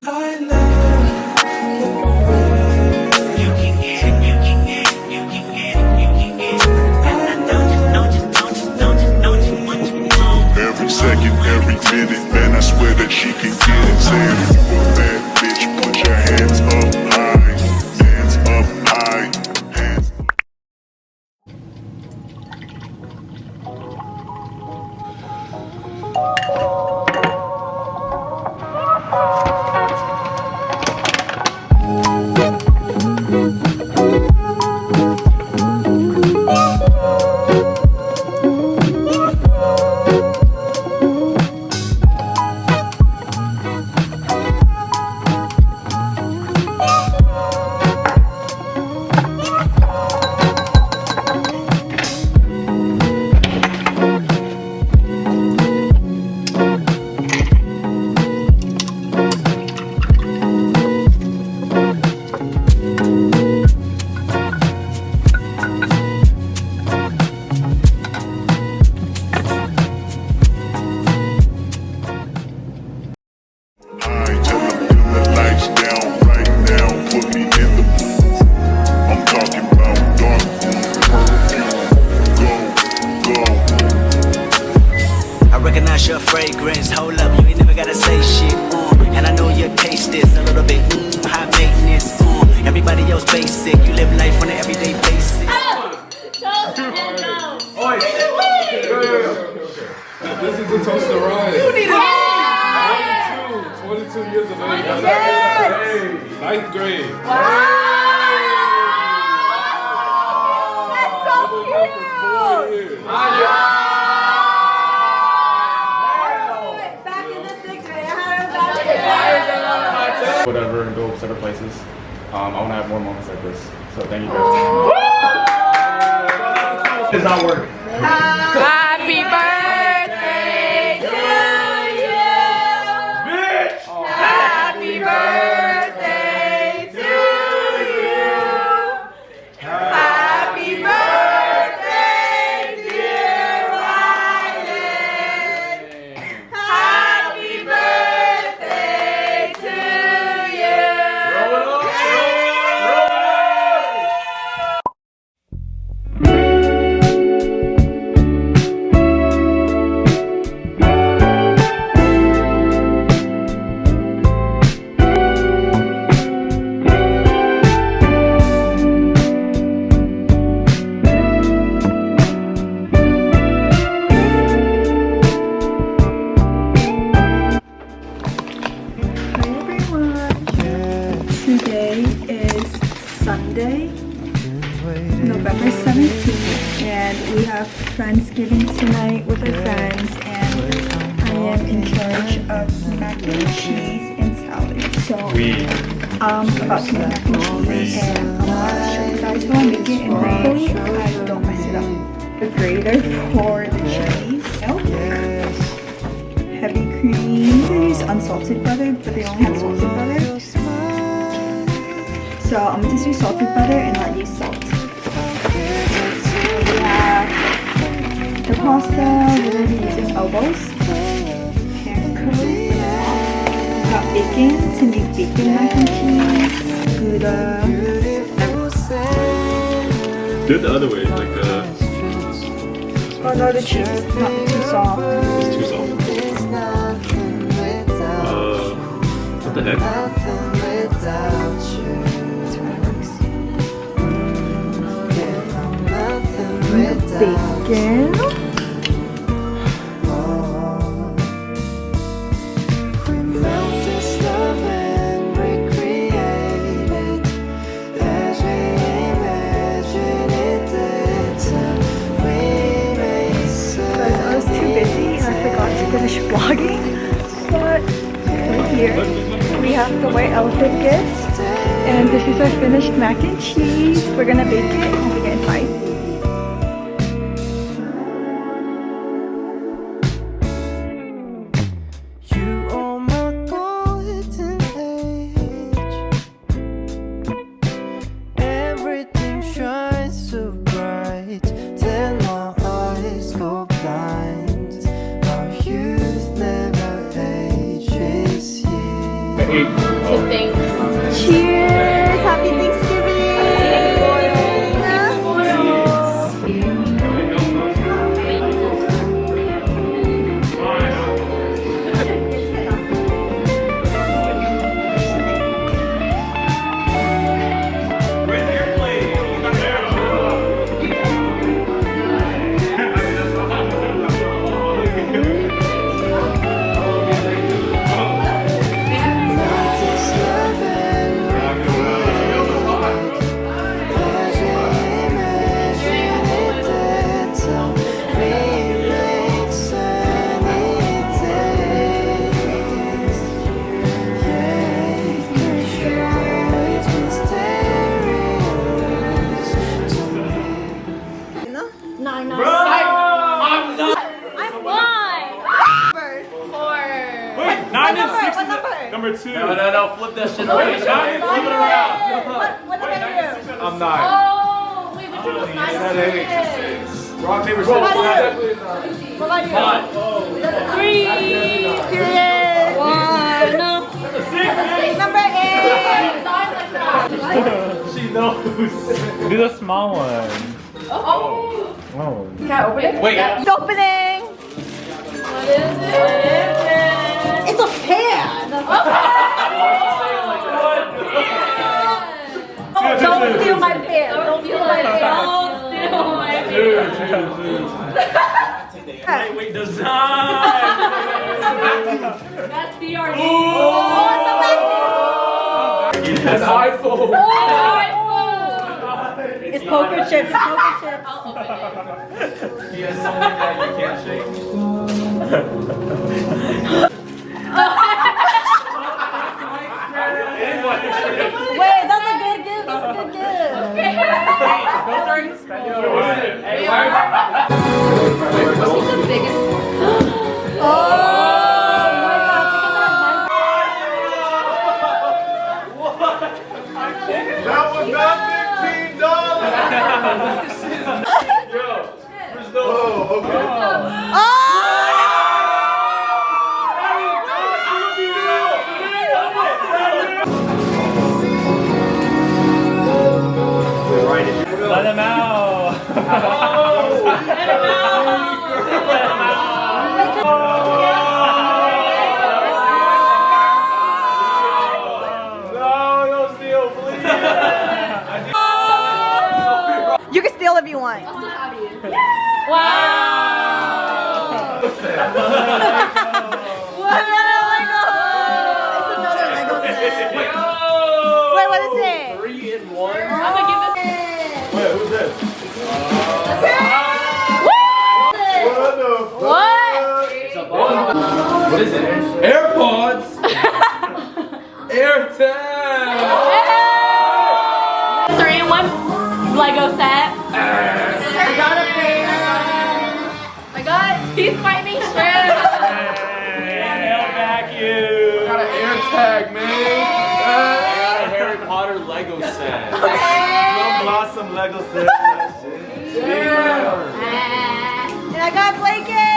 Every second, every minute, man, I swear that she can get it. Saying, bad bitch, put your hands up high, hands up high, hands up. Your fragrance, hold up, you ain't never gotta say shit, and I know your taste is a little bit, high maintenance, everybody else basic, you live life on an everyday basis. This is the toast to Ryan. You need it. 22 years of age. Yes. 9th grade. Wow. That's so cute. Back in the 6th grade, whatever, and go separate places. I want to have more moments like this. So thank you guys. It does not work. Happy birthday to you. Bitch! Happy birthday to you. Happy birthday, dear Ryan. Happy birthday to you. Roll it up! Today is Sunday, November 17th, and we have Friendsgiving tonight with our friends, and I am in charge of mac and cheese and salad. So I'm about to make mac and cheese, and I'm gonna show you guys how I make it, and hopefully I don't mess it up. The grater for the cheese, milk, heavy cream. You can use unsalted butter, but they only have salted butter. So I'm gonna just use salted butter and not use salt. We have the pasta. We're gonna be using elbows, pancakes, we got bacon to make bacon mac and cheese, Gouda. Do it the other way, like the... Oh no, the cheese is not too soft. It's too soft. What the heck? Bacon. Finish vlogging, but we're here. We have the white elephant gifts, and this is our finished mac and cheese. We're gonna bake it when we get inside. Thanks. Cheers! Happy Thanksgiving! Number 2. No, flip that shit away. Flip it around. What did I do? I'm 9. Oh, wait, which one was 9? Rock, paper, scissors. What about you? 3. Period. 1. Number 8. She knows. Do the small one. Oh. Oh. Can I open it? Wait. It's opening. What is it? It's a pen. Don't steal my pen. Don't steal my pen. Don't steal my pen. Wait, design. That's BRD. That's iPhone. It's poker chips. It's poker chips. I'll open it. He has something that you can't shake. Wait, that's a good gift. That's a good gift. Those are expensive. What's the biggest? Oh my God! That was not $15. Yo, there's no. Oh, okay. Let him out. No steal, please. You can steal if you want. I'm so happy. Wow! What another Lego? It's another Lego set. Wait, what is it? 3 in 1. I'm gonna give this. Wait, who's this? What is it? AirPods. AirTag. 3 in 1 Lego set. I got a pair. I got teeth whitening strip. Vacuum. Got an AirTag, man. I got a Harry Potter Lego set. Plum Blossom Lego set. And I got blanket.